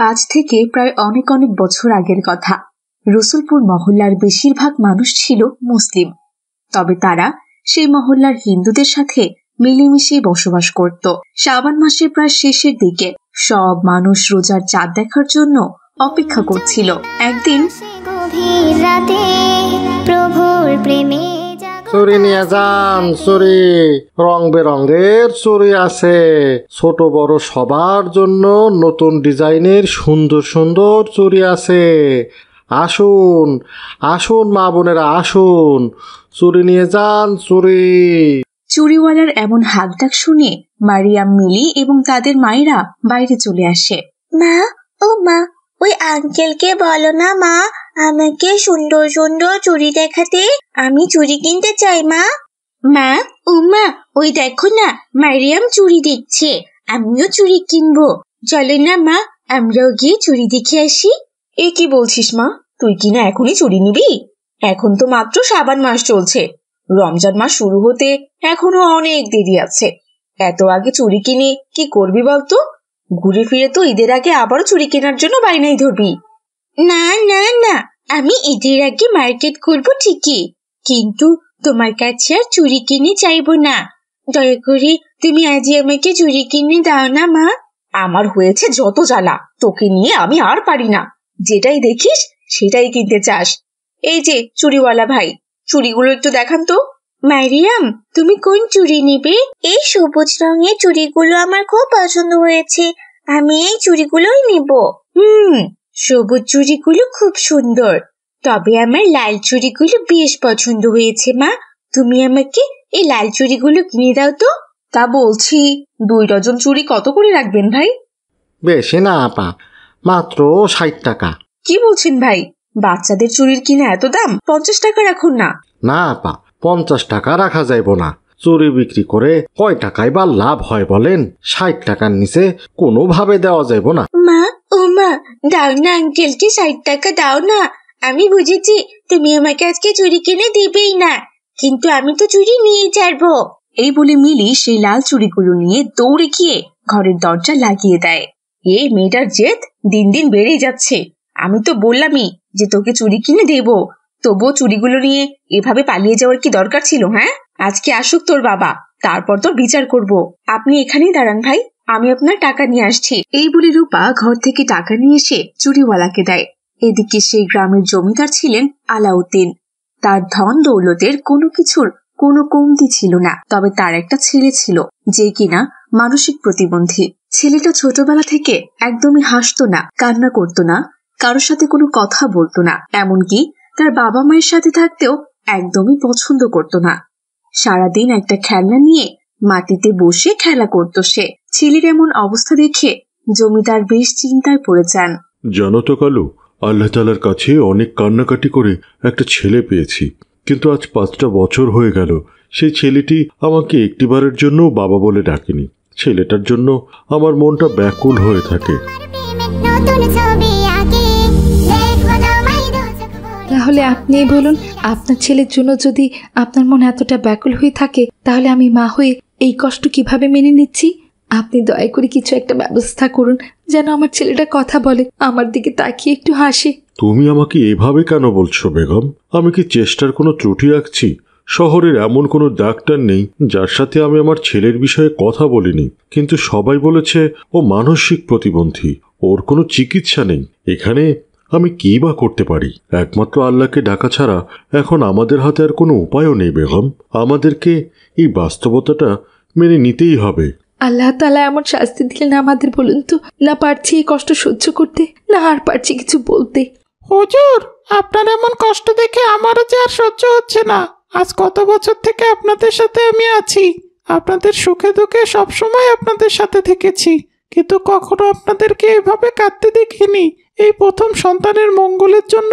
আজ থেকে প্রায় অনেক অনেক বছর আগের কথা। রসুলপুর মহল্লার বেশিরভাগ মানুষ ছিল মুসলিম, তবে তারা সেই মহল্লার হিন্দুদের সাথে মিলেমিশে বসবাস করত। শাবান মাসের প্রায় শেষের দিকে সব মানুষ রোজার চাঁদ দেখার জন্য অপেক্ষা করছিল। একদিন চুরি নিয়ে যান, চুরি রং বেরঙের চুরি আছে, ছোট বড় সবার জন্য নতুন ডিজাইনের সুন্দর সুন্দর চুরি আছে। আসুন আসুন মা বোনেরা, আসুন চুরি নিয়ে যান, চুরি। চুরিওয়ালার এমন হাক ডাক শুনে মারিয়াম, মিলি এবং তাদের মায়েরা বাইরে চলে আসে। মা, ও মা, ওই আঙ্কেলকে বলো না মা, আমাকে সুন্দর সুন্দর চুড়ি দেখাতে, আমি চুড়ি কিনতে চাই মা। মা, ও মা, ওই দেখো না মারিয়াম চুড়ি দেখছে, আমিও চুড়ি কিনবো, চলো না মা আমরাও গিয়ে চুড়ি দেখে আসি। এ কি বলছিস মা, তুই কিনা এখনই চুড়ি নিবি? এখন তো মাত্র শাবান মাস চলছে, রমজান মাস শুরু হতে এখনো অনেক দেরি আছে। এত আগে চুড়ি কিনে কি করবি বলতো? ঘুরে ফিরে তো ঈদের আগে আবারও চুড়ি কেনার জন্য বায়নাই ধরবি। না না না, আমি ঈদের আগে মার্কেট করবো ঠিকই, কিন্তু তোমার কাছে আর চুড়ি কিনে চাইবো না। দয়া করে তুমি আজই আমাকে চুড়ি কিনে দাও না মা। আমার হয়েছে যত জ্বালা, তোকে নিয়ে আমি আর পারি না। যেটাই দেখিস সেটাই কিনতে চাস। এই যে চুড়িওয়ালা ভাই, চুড়িগুলো একটু দেখান তো। মারিয়াম, তুমি কোন চুড়ি নিবে? এই সবুজ রঙের চুড়িগুলো আমার খুব পছন্দ হয়েছে, আমি এই চুড়িগুলোই নিব। সবুজ চুড়িগুলো খুব সুন্দর, তবে আমার লাল চুড়িগুলো বেশ পছন্দ হয়েছে মা। তুমি আমাকে এই লাল চুড়িগুলো কিনে দাও তো। তা বলছি 2 ডজন চুড়ি কত করে রাখবেন ভাই? বেশি না আপা, মাত্র 60 টাকা। কি বলছেন ভাই, বাচ্চাদের চুড়ির কিনা এত দাম? 50 টাকা রাখুন না। না আপা, 50 টাকা রাখা যাইব না। চুরি বিক্রি করে কয় টাকায় বা লাভ হয় বলেন? 60 টাকার নিচে কোনোভাবে দেওয়া যাইব না। মা, ও মা, দাও না আঙ্কেলকে 60 টাকা দাও না। আমি বুঝেছি তুমি আমাকে আজকে চুড়ি কিনে দিবেই না, কিন্তু আমি তো চুড়ি নিয়ে ছাড়বো। এই বলে মিলি সেই লাল চুড়িগুলো নিয়ে দৌড়ে গিয়ে ঘরের দরজা লাগিয়ে দেয়। এই মেয়েটার জেদ দিন দিন বেড়েই যাচ্ছে। আমি তো বললামই যে তোকে চুড়ি কিনে দেব, তবুও চুড়িগুলো নিয়ে এভাবে পালিয়ে যাওয়ার কি দরকার ছিল? হ্যাঁ, আজকে আসুক তোর বাবা, তারপর তোর বিচার করব। আপনি এখানেই দাঁড়ান ভাই, আমি আপনার টাকা নিয়ে আসছি। এই বলে রূপা ঘর থেকে টাকা নিয়ে এসে চুড়িওয়ালাকে দেয়। এদিকে সেই গ্রামের জমিদার ছিলেন আলাউদ্দিন। তার ধন দৌলতের কোনো কিছুর কোনো কমতি ছিল না, তবে তার একটা ছেলে ছিল যে কিনা মানসিক প্রতিবন্ধী। ছেলেটা ছোটবেলা থেকে একদমই হাসতো না, কান্না করতো না, কারোর সাথে কোনো কথা বলতো না, এমনকি তার বাবা মায়ের সাথে থাকতেও একদমই পছন্দ করতো না। সারাদিন একটা খেলনা নিয়ে মাটিতে বসে খেলা করত সে। ছেলের এমন অবস্থা দেখে জমিদার বেশ চিন্তায় পড়ে যান। জানো তো কালু, আল্লাহ তাআলার কাছে অনেক কান্নাকাটি করে একটা ছেলে পেয়েছি, কিন্তু আজ 5টা বছর হয়ে গেল সেই ছেলেটি আমাকে একটিবারের জন্য বাবা বলে ডাকেনি। ছেলেটার জন্য আমার মনটা ব্যাকুল হয়ে থাকে। তাহলে আপনি বলুন, আপনার ছেলের জন্য যদি আপনার মন এতটা ব্যাকুল হয়ে থাকে, তাহলে আমি মা হয়ে এই কষ্ট কিভাবে মেনে নিচ্ছি? আপনি দয়া করে কিছু একটা ব্যবস্থা করুন, যেন আমার ছেলেটা কথা বলে, আমার দিকে তাকিয়ে একটু হাসে। তুমি আমাকে এভাবে কেন বলছো বেগম? আমি কি চেষ্টার কোনো ত্রুটি রাখছি? শহরের এমন কোনো ডাক্তার নেই যার সাথে আমি আমার ছেলের বিষয়ে কথা বলিনি, কিন্তু সবাই বলেছে ও মানসিক প্রতিবন্ধী, ওর কোনো চিকিৎসা নেই। এখানে আমি কি বা করতে পারি? একমাত্র আল্লাহকে ডাকা ছাড়া এখন আমাদের হাতে আর কোনো উপায়ও নেই বেগম। আমাদেরকে এই বাস্তবতাটা মেনে নিতেই হবে। আল্লাহ তাআলা এমন শাস্তি দিলেন আমাদের, বলুন তো? না পারছি এই কষ্ট সহ্য করতে, না আর পারছি কিছু বলতে। হুজুর, আপনার এমন কষ্ট দেখে আমারও যে আর সহ্য হচ্ছে না। আজ কত বছর থেকে আপনাদের সাথে আমি আছি, আপনাদের সুখে দুঃখে সবসময় আপনাদের সাথে থেকেছি, কিন্তু কখনো আপনাদেরকে এভাবে কাঁদতে দেখিনি। এই প্রথম সন্তানের মঙ্গলের জন্য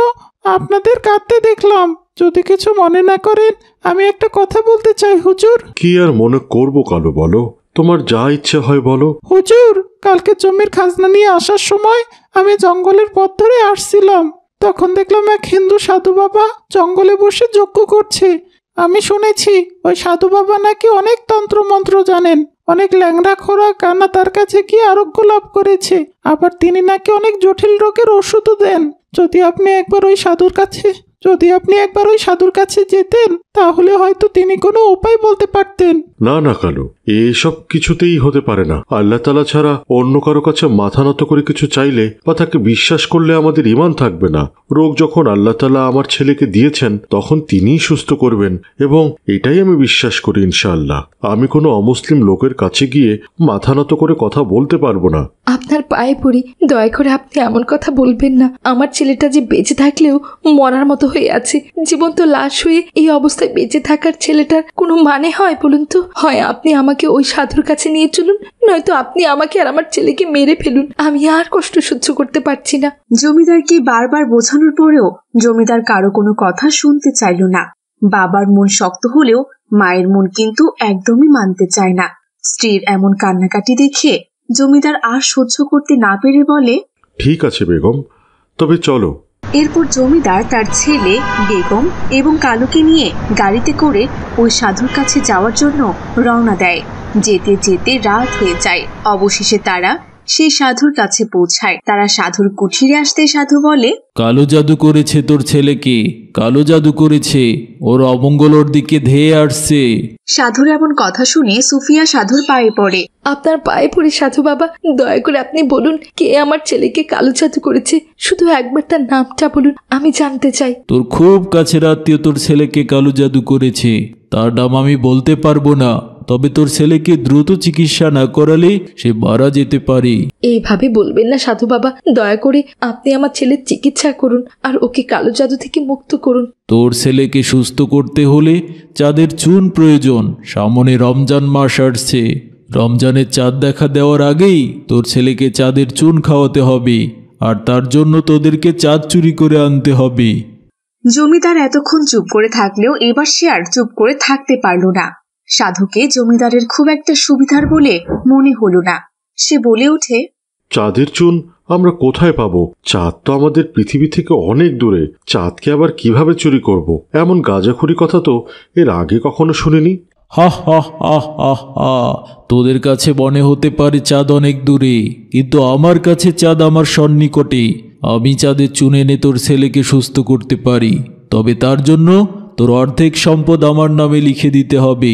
আপনাদের কাঁদতে দেখলাম। যদি কিছু মনে না করেন, আমি একটা কথা বলতে চাই হুজুর। কি আর মনে করবো কালু, বলো, তোমার যা ইচ্ছা হয় বলো। হুজুর, কালকে জমির খাজনা নিয়ে আসার সময় আমি জঙ্গলের পথ ধরে আসছিলাম, তখন দেখলাম এক হিন্দু সাধু বাবা জঙ্গলে বসে যজ্ঞ করছে। আমি শুনেছি ওই সাধু বাবা নাকি অনেক তন্ত্রমন্ত্র জানেন, অনেক ল্যাংড়া খোরা কানা তার কাছে গিয়ে আরোগ্য লাভ করেছে। আবার তিনি নাকি অনেক জটিল রোগের ওষুধও দেন। যদি আপনি একবার ওই সাধুর কাছে যেতেন তাহলে হয়তো তিনি কোনো উপায় বলতে পারতেন। না না কালু, এসব কিছুতেই হতে পারে না। আল্লাহ তাআলা ছাড়া অন্য কারো কাছে মাথা নত করে কিছু চাইলে বা তাকে বিশ্বাস করলে আমাদের ঈমান থাকবে না। রোগ যখন আল্লাহ তাআলা আমার ছেলেকে দিয়েছেন তখন তিনিই সুস্থ করবেন, এবং এটাই আমি বিশ্বাস করি ইনশাআল্লাহ। আমি কোনো অমুসলিম লোকের কাছে গিয়ে মাথা নত করে কথা বলতে পারবো না। আপনার পায়ে পড়ি, দয়া করে আপনি এমন কথা বলবেন না। আমার ছেলেটা যে বেঁচে থাকলেও মরার মতো হয়ে আছে, জীবন্ত লাশ হয়ে এই অবস্থায় বেঁচে থাকার ছেলেটার কোনো মানে হয় বলুন তো? হয় আপনি আমাকে ওই সাধুর কাছে নিয়ে চলুন, নয়তো আপনি আমাকে আর আমার ছেলেকে মেরে ফেলুন। আমি আর কষ্ট সহ্য করতে পারছি না। জমিদারকে বারবার বোঝানোর পরেও জমিদার কারো কোনো কথা শুনতে চাইল না। বাবার মন শক্ত হলেও মায়ের মন কিন্তু একদমই মানতে চায় না। স্ত্রীর এমন কান্নাকাটি দেখে জমিদার আর সহ্য করতে না পেরে বলে, ঠিক আছে বেগম, তবে চলো। এরপর জমিদার তার ছেলে, বেগম এবং কালুকে নিয়ে গাড়িতে করে ওই সাধুর কাছে যাওয়ার জন্য রওনা দেয়। যেতে যেতে রাত হয়ে যায়। অবশেষে তারা সেই সাধুর কাছে পৌঁছায়। তারা সাধুর কুঠিরে আসতে সাধু বলে, কালো জাদু করেছে তোর ছেলেকে, কালো জাদু করেছে, ওর অমঙ্গল ওর দিকে ধেয়ে আসছে। সাধুর এমন কথা শুনে সুফিয়া সাধুর পায়ে পড়ে। আপনার পায়ে পড়ে সাধু বাবা, দয়া করে আপনি বলুন কে আমার ছেলেকে কালো জাদু করেছে। শুধু একবার তার নামটা বলুন, আমি জানতে চাই। তোর খুব কাছের আত্মীয় তোর ছেলেকে কালো জাদু করেছে, তার নাম আমি বলতে পারবো না, তবে তোর ছেলেকে দ্রুত চিকিৎসা না করালে সে মারা যেতে পারে। এইভাবে বলবেন না সাধু বাবা, দয়া করে আপনি আমার ছেলের চিকিৎসা করুন আর ওকে কালো জাদু থেকে মুক্ত করুন। তোর ছেলেকে সুস্থ করতে হলে চাঁদের চুন প্রয়োজন। সামনে রমজান মাস আসছে, রমজানের চাঁদ দেখা দেওয়ার আগেই তোর ছেলেকে চাঁদের চুন খাওয়াতে হবে, আর তার জন্য তোদেরকে চাঁদ চুরি করে আনতে হবে। জমিদার এতক্ষণ চুপ করে থাকলেও এবার সে আর চুপ করে থাকতে পারল না। সাধুকে জমিদারের খুব একটা সুবিধার বলে মনে হলো না। সে বলে ওঠে, চাঁদের চুন আমরা কোথায় পাবো? চাঁদ তো আমাদের পৃথিবী থেকে অনেক দূরে। চাঁদকে আবার কিভাবে চুরি করব? এমন গাঁজাখুরি কথা তো এর আগে কখনো শুনিনি। হা হা হা হা হা, তোদের কাছে মনে হতে পারে চাঁদ অনেক দূরে, কিন্তু আমার কাছে চাঁদ আমার সন্নিকটে। আমি চাঁদের চুন এনে তোর ছেলেকে সুস্থ করতে পারি, তবে তার জন্য তোর অর্ধেক সম্পদ আমার নামে লিখে দিতে হবে।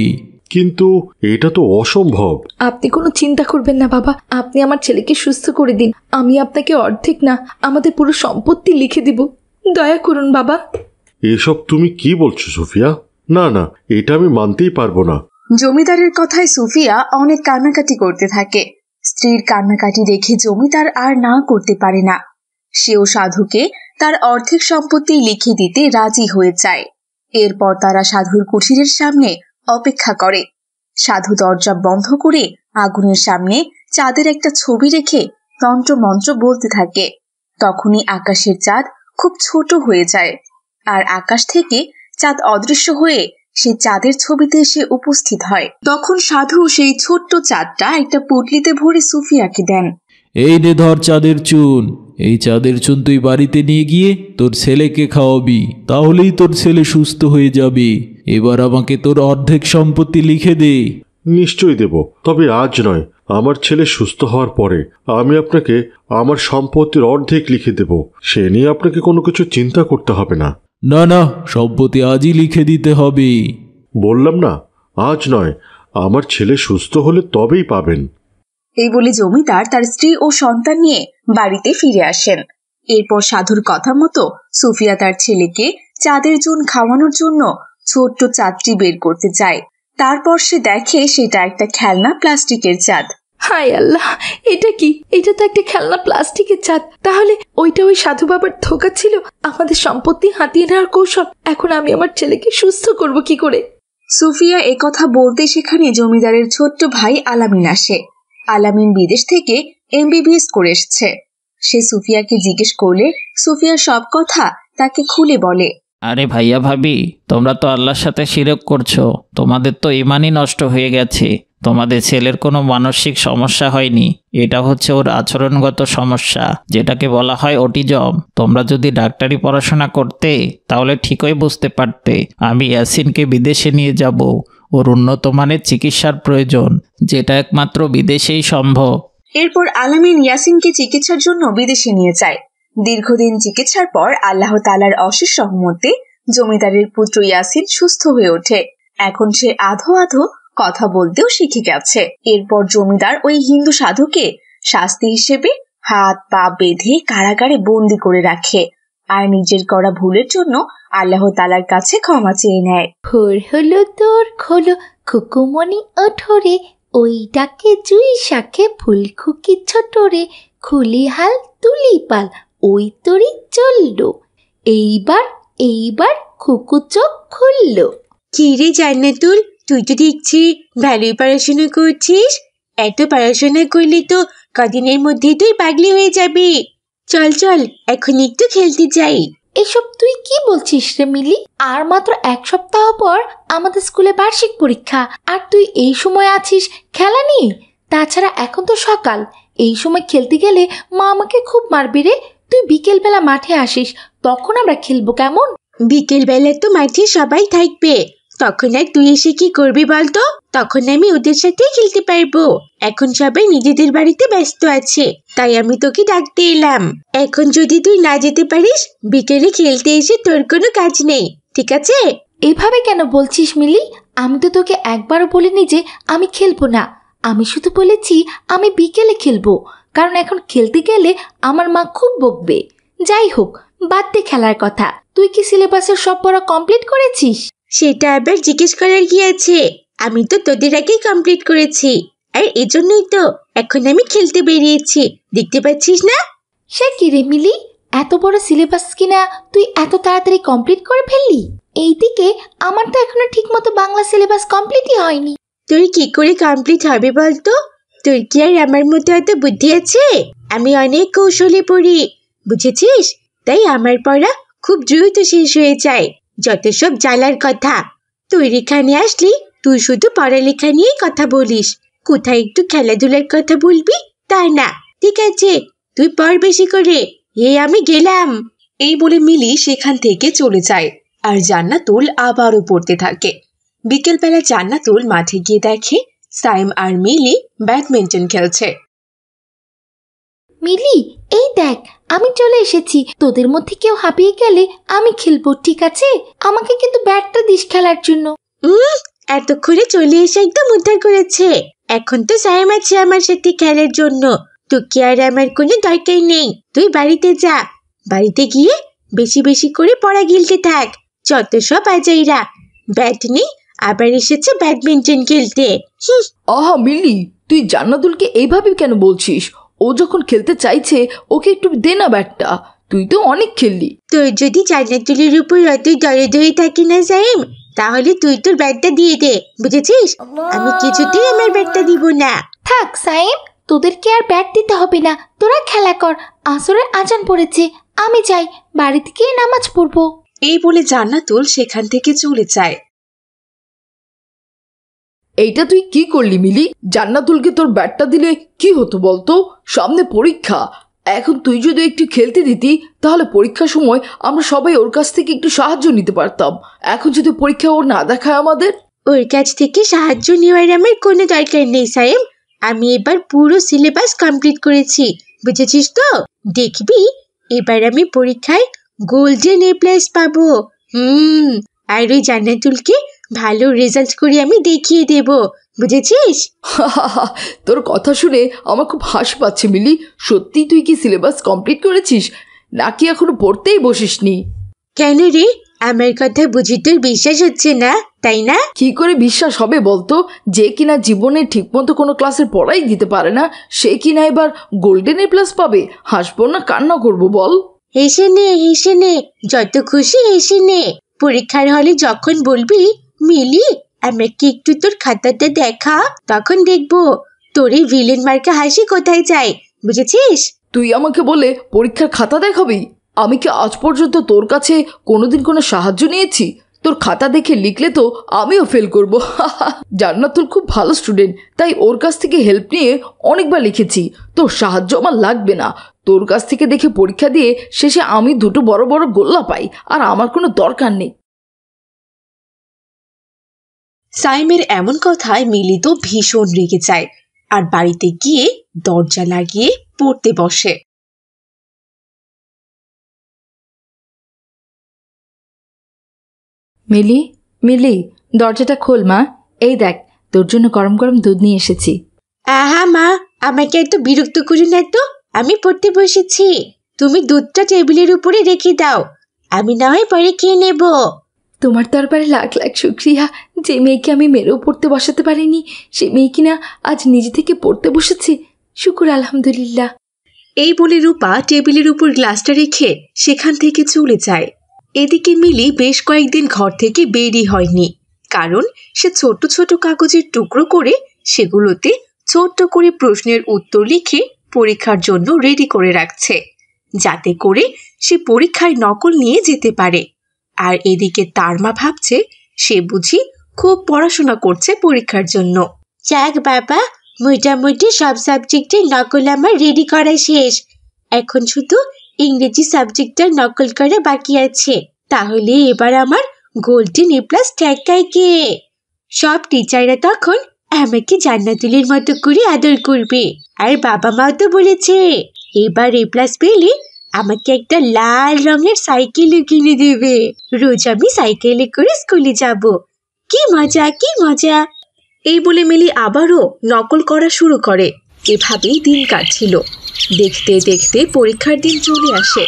কিন্তু এটা তো অসম্ভব। আপনি কোনো চিন্তা করবেন না বাবা, আপনি আমার ছেলেকে সুস্থ করে দিন। আমি আপনাকে অর্ধেক না, আমাদের পুরো সম্পত্তি লিখে দিব। দয়া করুন বাবা। এসব তুমি কি বলছো সুফিয়া? না না, এটা আমি মানতেই পারবো না। জমিদারের কথায় সুফিয়া অনেক কান্নাকাটি করতে থাকে। স্ত্রীর কান্নাকাটি দেখে জমিদার আর না করতে পারে না। সেও সাধুকে তার অর্ধেক সম্পত্তি লিখে দিতে রাজি হয়ে যায়। এরপর তারা সাধুর কুঠিরের সামনে অপেক্ষা করে। সাধু দরজা বন্ধ করে আগুনের সামনে চাঁদের একটা ছবি রেখে তন্ত্রমন্ত্র বলতে থাকে। তখনই আকাশের চাঁদ খুব ছোট হয়ে যায়, আর আকাশ থেকে চাঁদ অদৃশ্য হয়ে সেই চাঁদের ছবিতে এসে উপস্থিত হয়। তখন সাধু সেই ছোট্ট চাঁদটা একটা পুটলিতে ভরে সুফিয়াকে দেন। এই নে ধর চাঁদের চুন, এই চাঁদের চুন তুই বাড়িতে নিয়ে গিয়ে তোর ছেলেকে খাওয়াবি, তাহলেই তোর ছেলে সুস্থ হয়ে যাবে। এবার আমাকে তোর অর্ধেক সম্পত্তি লিখে দে। নিশ্চয়ই দেব, তবে আজ নয়, আমার ছেলে সুস্থ হওয়ার পরে আমি আপনাকে আমার সম্পত্তির অর্ধেক লিখে দেব। সে নিয়ে আপনাকে কোনো কিছু চিন্তা করতে হবে না। না না, সম্পত্তি আজই লিখে দিতে হবে। বললাম না, আজ নয়, আমার ছেলে সুস্থ হলে তবেই পাবেন। এই বলে জমিদার তার স্ত্রী ও সন্তান নিয়ে বাড়িতে ফিরে আসেন। এরপর সাধুর কথা মতো সুফিয়া তার ছেলেকে চাঁদের চুন খাওয়ানোর জন্য ছোট্ট চাঁদটি বের করতে যায়। তারপর সে দেখে সেটা একটা খেলনা প্লাস্টিকের চাঁদ। হায় আল্লাহ, এটা কি? এটা তো একটা খেলনা প্লাস্টিকের চাঁদ। তাহলে ওইটা ওই সাধু বাবার ধোঁকা ছিল, আমাদের সম্পত্তি হাতিয়ে নেওয়ার কৌশল। এখন আমি আমার ছেলেকে সুস্থ করব কি করে? সুফিয়া একথা বলতে সেখানে জমিদারের ছোট্ট ভাই আলামিন আসে। আলামিন বিদেশ থেকে MBBS করে এসেছে। সে সুফিয়াকে জিজ্ঞেস করলে সুফিয়া সব কথা তাকে খুলে বলে। আরে ভাইয়া ভাবি, তোমরা তো আল্লাহর সাথে শিরক করছো, তোমাদের তো ঈমানই নষ্ট হয়ে গেছে। তোমাদের ছেলের কোনো মানসিক সমস্যা হয়নি, এটা হচ্ছে ওর আচরণগত সমস্যা, যেটাকে বলা হয় অটিজম। তোমরা যদি ডাক্তারি পড়াশোনা করতে তাহলে ঠিকই বুঝতে পারতে। আমি ইয়াসিনকে বিদেশে নিয়ে যাব। ওর উন্নত মানের চিকিৎসার প্রয়োজন, যেটা একমাত্র বিদেশেই সম্ভব। এরপর আলামিন ইয়াসিনকে চিকিৎসার জন্য বিদেশে নিয়ে যায়। দীর্ঘদিন চিকিৎসার পর আল্লাহ তাআলার অশেষ রহমতে জমিদারের পুত্র ইয়াসিন সুস্থ হয়ে ওঠে। এখন সে আধো আধো কথা বলতেও শিখে গেছে। এরপর জমিদার ওই হিন্দু সাধুকে শাস্তি হিসেবে হাত পা বেঁধে কারাগারে বন্দি করে রাখে, আর নিজের করা ভুলের জন্য আল্লাহ তাআলার কাছে ক্ষমা চেয়ে নেয়। ভোর হলো তোর খোলো খুকুমনি ওঠরে, ওই ডাকে জুই শাখে ফুল খুকি ছোটরে, খুলি হাল তুলি পাল ওই তরি চললো, এইবার খুকু চোখ খুললো। কি রে জান্নাতুল, তুই তো দেখছি ভালোই পড়াশোনা করছিস। এত পড়াশোনা করলে তো কদিনের মধ্যেই তুই পাগলি হয়ে যাবি। চল চল এখন একটু খেলতে যাই। এসব তুই কি বলছিস রে মিলি? আর মাত্র 1 সপ্তাহ পর আমাদের স্কুলে বার্ষিক পরীক্ষা, আর তুই এই সময় আছিস খেলা নিয়ে। তাছাড়া এখন তো সকাল, এই সময় খেলতে গেলে মা আমাকে খুব মারবে রে। তুই বিকেলবেলা মাঠে আসিস, তখন আমরা খেলবো কেমন? বিকেলবেলা তো মাঠে সবাই থাকবে, তখন আর তুই এসে কি করবি বলতো? তখন আমি ওদের সাথে খেলতে পারবো। এখন সবাই নিজেদের বাড়িতে ব্যস্ত আছে, তাই আমি তোকে ডাকতে এলাম। এখন যদি তুই না যেতে পারিস, বিকেলে খেলতে এসে তোর কোনো কাজ নেই, ঠিক আছে? এভাবে কেন বলছিস মিলি? আমি তো তোকে একবারও বলিনি যে আমি খেলবো না। আমি শুধু বলেছি আমি বিকেলে খেলবো, কারণ এখন খেলতে গেলে আমার মা খুব বকবে। যাই হোক, বাদ দে খেলার কথা। তুই কি সিলেবাসের সব পড়া কমপ্লিট করেছিস? সেটা আবার জিজ্ঞেস করার কি আছে? আমি তো তোদের আগেই কমপ্লিট করেছি, আর এজন্যই তো এখন আমি খেলতে বেরিয়েছি, দেখতে পাচ্ছিস না? সে কি রে মিলি, এত বড় সিলেবাস কিনা তুই এত তাড়াতাড়ি কমপ্লিট করে ফেললি? এইদিকে আমার তো এখনো ঠিকমতো বাংলা সিলেবাস কমপ্লিটই হয়নি। তোর কি করে কমপ্লিট হবে বলতো? তোর কি আর আমার মতো এত বুদ্ধি আছে? আমি অনেক কৌশলে পড়ি, বুঝেছিস? তাই আমার পড়া খুব দ্রুত শেষ হয়ে যায়। যত সব জ্বালার কথা। তুই এখানে আসলি তুই শুধু পড়ালেখা নিয়েই কথা বলিস, কোথায় একটু খেলাধুলার কথা বলবি তা না। ঠিক আছে, তুই পড় বেশি করে। আমি গেলাম। এই বলে মিলি সেখান থেকে চলে যায়, আর জান্নাতুল আবারও পড়তে থাকে। বিকেলবেলা জান্নাতুল মাঠে গিয়ে দেখে সাইম আর মিলি ব্যাডমিন্টন খেলছে। মিলি, এই দেখ আমি চলে এসেছি। তোদের মধ্যে কেউ হাঁপিয়ে গেলে আমি খেলবো, ঠিক আছে? আমাকে কিন্তু ব্যাটটা দিস খেলার জন্য। এতক্ষণে চলে এসে একদম উদ্ধার করেছে। এখন তো সাইম আছে আমার সাথে খেলার জন্য, তোকে আর আমার কোনো দরকার নেই। তুই বাড়িতে যা, বাড়িতে গিয়ে বেশি বেশি করে পড়া গিলতে থাক। যত সব আজাইরা, ব্যাট নেই আবার এসেছে ব্যাডমিন্টন খেলতে। আহা মিলি, তুই জান্নাতুলকে এইভাবে কেন বলছিস? ও যখন খেলতে চাইছে ওকে একটু দে না ব্যাটটা, তুই তো অনেক খেললি। তোর যদি জান্নাতুলের উপর অতই দরদ হয়ে থাকে না সাইম, তাহলে তুই তোর ব্যাটটা দিয়ে দে, বুঝেছিস? আমি কিছুতেই আমার ব্যাটটা দিব না। থাক সাইম, তোদেরকে আর ব্যাট দিতে হবে না, তোরা খেলা কর। আসরের আজান পড়েছে, আমি যাই, বাড়িতে গিয়ে নামাজ পড়বো। এই বলে জান্নাতুল সেখান থেকে চলে যায়। এইটা তুই কি করলি মিলি? জান্নাতুলকে তোর ব্যাটটা দিলে কি হতো বলতো? সামনে পরীক্ষা, এখন তুই যদি একটু খেলতে দিতি তাহলে পরীক্ষার সময় আমরা সবাই ওর কাছ থেকে একটু সাহায্য নিতে পারতাম। এখন যদি পরীক্ষা ও না দেখায় আমাদের। ওর কাছ থেকে সাহায্য নেওয়ার আমার কোনো দরকার নেই সাইম। আমি এবার পুরো সিলেবাস কমপ্লিট করেছি, বুঝেছিস তো? দেখবি এবার আমি পরীক্ষায় গোল্ডেন A+ পাবো। আর ওই জান্নাতুলকে ভালো রেজাল্ট করে আমি দেখিয়ে দেব, বুঝেছিস? তোর কথা শুনে আমার খুব হাসি পাচ্ছে মিলি। সত্যি তুই কি সিলেবাস কমপ্লিট করেছিস, নাকি এখনো পড়তেই বসিসনি? কেন রে, আমার কথা বুঝি তোর বিশ্বাস হচ্ছে না, তাই না? কি করে বিশ্বাস হবে বলতো? যে কিনা জীবনে ঠিকমতো কোনো ক্লাসের পড়াই দিতে পারে না, সে কিনা এবার গোল্ডেন A+ পাবে? হাসবো না কান্না করবো বল? হেসে নে, যত খুশি হেসে নে। পরীক্ষার হলে যখন বলবি মিলি আমাকে একটু তোর খাতাটা দেখা, তখন দেখবো তোর এই ভিলেন মার্কা হাসি কোথায় যায়, বুঝেছিস? তুই আমাকে বলে পরীক্ষার খাতা দেখাবি? আমি কি আজ পর্যন্ত তোর কাছে কোনোদিন কোনো সাহায্য নিয়েছি? তোর খাতা দেখে লিখলে তো আমিও ফেল করব। জান্নাতুল খুব ভালো স্টুডেন্ট, তাই ওর কাছ থেকে হেল্প নিয়ে অনেকবার লিখেছি। তোর সাহায্য আমার লাগবে না। তোর কাছ থেকে দেখে পরীক্ষা দিয়ে শেষে আমি 2টো বড় বড় গোল্লা পাই, আর আমার কোনো দরকার নেই। সাইমের এমন কথায় মিলি তো ভীষণ রেগে যায় আর বাড়িতে গিয়ে দরজা লাগিয়ে পড়তে বসে। মিলি, মিলি, দরজাটা খোল মা। এই দেখ, তোর জন্য গরম গরম দুধ নিয়ে এসেছি। আহা মা, আমাকে এত বিরক্ত করি না তো। আমি পড়তে বসেছি। তুমি দুধটা টেবিলের উপরে রেখে দাও, আমি না হয় পরে খেয়ে নেব। তোমার দরবারে লাখ লাখ শুক্রিয়া। যে মেয়েকে আমি মেরেও পড়তে বসাতে পারিনি, সে মেয়ে কিনা আজ নিজে থেকে পড়তে বসেছে। শুকুর আলহামদুলিল্লাহ। এই বলে রূপা টেবিলের উপর গ্লাসটা রেখে সেখান থেকে চলে যায়। এদিকে মিলি বেশ কয়েকদিন ঘর থেকে বেরই হয়নি, কারণ সে ছোট ছোট কাগজের টুকরো করে সেগুলোতে ছোট্ট করে প্রশ্নের উত্তর লিখে পরীক্ষার জন্য রেডি করে রাখছে, যাতে করে সে পরীক্ষায় নকল নিয়ে যেতে পারে। আর এদিকে তার মা ভাবছে সে বুঝি খুব পড়াশোনা করছে পরীক্ষার জন্য। যাক বাবা, মোটামুটি সব সাবজেক্টের নকল আমার রেডি করা শেষ। এখন শুধু ইংরেজি সাবজেক্টটার নকল করা বাকি আছে। তাহলে এবার আমার গোল্ডেন A+ ট্যাগ গাইকে। সব টিচাররা তখন আমাকে জান্নাতুলের মতো করে আদর করবে। আর বাবা মাও তো বলেছে এবার A+ পেলে আমাকে একটা লাল রঙের সাইকেলও কিনে দেবে। রোজ আমি সাইকেলে করে স্কুলে যাব। কি মজা, কি মজা। এই বলে মিলি আবারও নকল করা শুরু করে। এভাবেই দিন কাটছিল। দেখতে দেখতে পরীক্ষার দিন চলে আসে।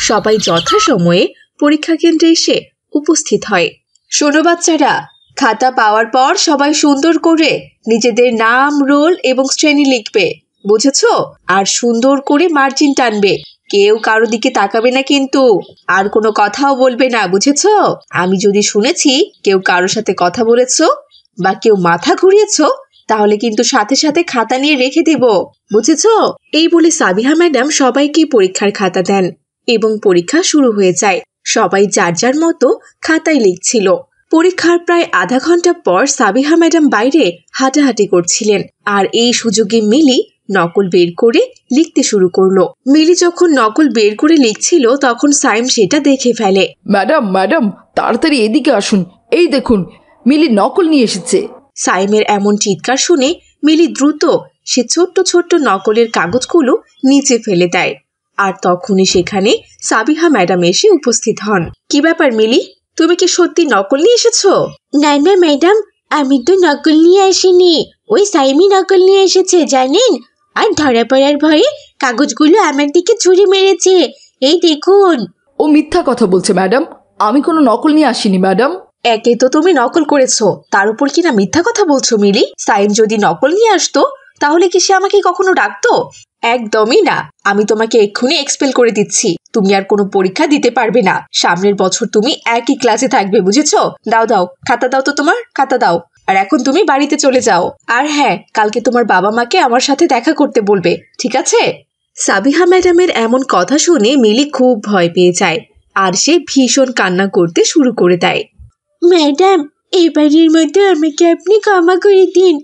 সবাই যথাসময়ে পরীক্ষা কেন্দ্রে এসে উপস্থিত হয়। শোনো বাচ্চারা, খাতা পাওয়ার পর সবাই সুন্দর করে নিজেদের নাম, রোল এবং শ্রেণী লিখবে, বুঝেছো? আর সুন্দর করে মার্জিন টানবে। কেউ কারো দিকে তাকাবে না কিন্তু, আর কোনো কথাও বলবে না, বুঝেছো? আমি যদি শুনেছি কেউ কারোর সাথে কথা বলেছো বা কেউ মাথা ঘুরিয়েছো, তাহলে কিন্তু সাথে সাথে খাতা নিয়ে রেখে দেব, বুঝেছো? এই বলে সাবিহা ম্যাডাম সবাইকে পরীক্ষার খাতা দেন এবং পরীক্ষা শুরু হয়ে যায়। সবাই যার যার মতো খাতায় লিখছিল। পরীক্ষার প্রায় আধা ঘন্টা পর সাবিহা ম্যাডাম বাইরে হাঁটাহাঁটি করছিলেন, আর এই সুযোগে মিলি নকল বের করে লিখতে শুরু করলো। মিলি যখন নকল বের করে লিখছিল তখন সাইম সেটা দেখে ফেলে। ম্যাডাম, ম্যাডাম, তাড়াতাড়ি এদিকে আসুন। এই দেখুন, মিলি নকল নিয়ে এসেছে। সাইমের এমন চিৎকার শুনে মিলি দ্রুত সে ছোট্ট ছোট্ট নকলের কাগজগুলো নিচে ফেলে দেয়। আর তখনই সেখানে সাবিহা ম্যাডাম এসে উপস্থিত হন। কি ব্যাপার মিলি, তুমি কি সত্যি নকল নিয়ে এসেছো? না না ম্যাডাম, আমি তো নকল নিয়ে আসিনি। ওই সাইমি নকল নিয়ে এসেছে জানেন। আর ধরা পড়ার ভয়ে কাগজগুলো আমার দিকে ছুরি মেরেছে। এই দেখুন। ও মিথ্যা কথা বলছে ম্যাডাম। আমি কোনো নকল নিয়ে আসিনি ম্যাডাম। একে তো তুমি নকল করেছো, তার উপর কিনা মিথ্যা কথা বলছো মিলি। সাইম যদি নকল নিয়ে আসতো তাহলে কি সে আমাকে কখনো ডাকতো? একদমই না। আমি তোমাকে এক্ষুনি এক্সপেল করে দিচ্ছি। তুমি আর কোনো পরীক্ষা দিতে পারবে না। সামনের বছর তুমি একই ক্লাসে থাকবে, বুঝেছো? দাও দাও, খাতা দাও তো, তোমার খাতা দাও। আর এখন তুমি বাড়িতে চলে যাও। আর হ্যাঁ, কালকে তোমার বাবা মাকে আমার সাথে দেখা করতে বলবে, ঠিক আছে? সাবিহা ম্যাডামের এমন কথা শুনে মিলি খুব ভয় পেয়ে যায় আর সে ভীষণ কান্না করতে শুরু করে দেয়। ম্যাডাম, এবারের মতো আমাকে আপনি ক্ষমা করে দিন।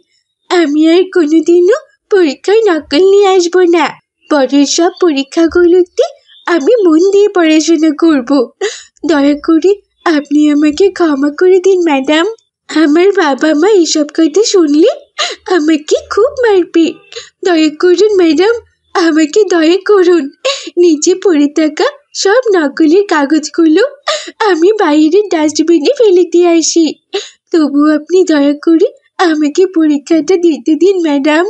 আমি আর কোনোদিনও পরীক্ষায় নকল নিয়ে আসবো না। পরের সব পরীক্ষাগুলোতে আমি মন দিয়ে পড়াশোনা করব। দয়া করে আপনি আমাকে ক্ষমা করে দিন ম্যাডাম। আমার বাবা মা এসব কথা শুনলে আমাকে খুব মারবে। দয়া করুন ম্যাডাম, আমাকে দয়া করুন। নিচে পড়ে থাকা সব নকলের কাগজগুলো আমি বাইরের ডাস্টবিনে ফেলে দিয়ে আসি। তবু আপনি দয়া করে আমাকে পরীক্ষাটা দিতে দিন ম্যাডাম।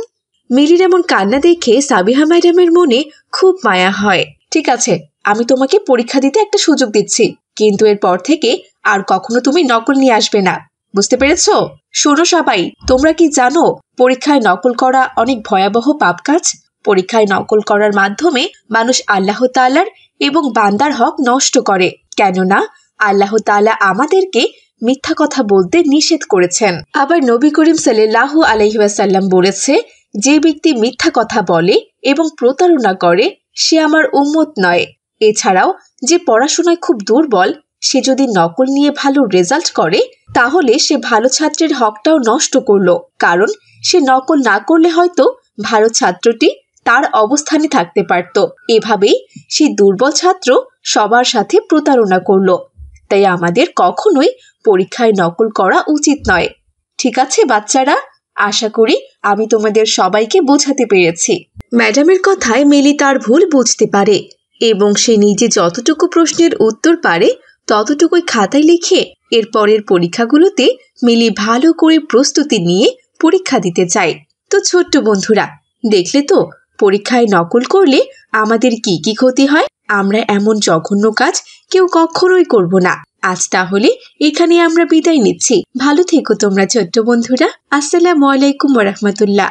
মিলির এমন কান্না দেখে সাবিহা ম্যাডামের মনে খুব মায়া হয়। ঠিক আছে, আমি তোমাকে পরীক্ষা দিতে একটা সুযোগ দিচ্ছি, কিন্তু এরপর থেকে আর কখনো তুমি নকল নিয়ে আসবে না, বুঝতে পেরেছো? শোনো সবাই, তোমরা কি জানো পরীক্ষায় নকল করা অনেক ভয়াবহ পাপ কাজ? পরীক্ষায় নকল করার মাধ্যমে মানুষ আল্লাহ তাআলার এবং বান্দার হক নষ্ট করে, কেননা আল্লাহ তাআলা আমাদেরকে মিথ্যা কথা বলতে নিষেধ করেছেন। আবার নবী করিম সাল্লাল্লাহু আলাইহি ওয়াসাল্লাম বলেছে, যে ব্যক্তি মিথ্যা কথা বলে এবং প্রতারণা করে সে আমার উম্মত নয়। এছাড়াও যে পড়াশোনায় খুব দুর্বল সে যদি নকল নিয়ে ভালো রেজাল্ট করে তাহলে সে ভালো ছাত্রের হকটাও নষ্ট করলো, কারণ সে নকল না করলে হয়তো ভালো ছাত্রটি তার অবস্থানে থাকতে পারত। এভাবেই সেই দুর্বল ছাত্র সবার সাথে প্রতারণা করলো। তাই আমাদের কখনোই পরীক্ষায় নকল করা উচিত নয়। ঠিক আছে বাচ্চারা, আশা করি আমি তোমাদের সবাইকে বোঝাতে পেরেছি। ম্যাডামের কথায় মিলি তার ভুল বুঝতে পারে এবং সে নিজে যতটুকু প্রশ্নের উত্তর পারে ততটুকুই খাতায় লিখে এর পরের পরীক্ষাগুলোতে মিলি ভালো করে প্রস্তুতি নিয়ে পরীক্ষা দিতে চায়। তো ছোট্ট বন্ধুরা, দেখলে তো পরীক্ষায় নকল করলে আমাদের কি কি ক্ষতি হয়। আমরা এমন জঘন্য কাজ কেউ কখনোই করব না। আজ তাহলে এখানে আমরা বিদায় নিচ্ছি। ভালো থেকো তোমরা ছোট্ট বন্ধুরা। আসসালামু আলাইকুম ওয়া রাহমাতুল্লাহ।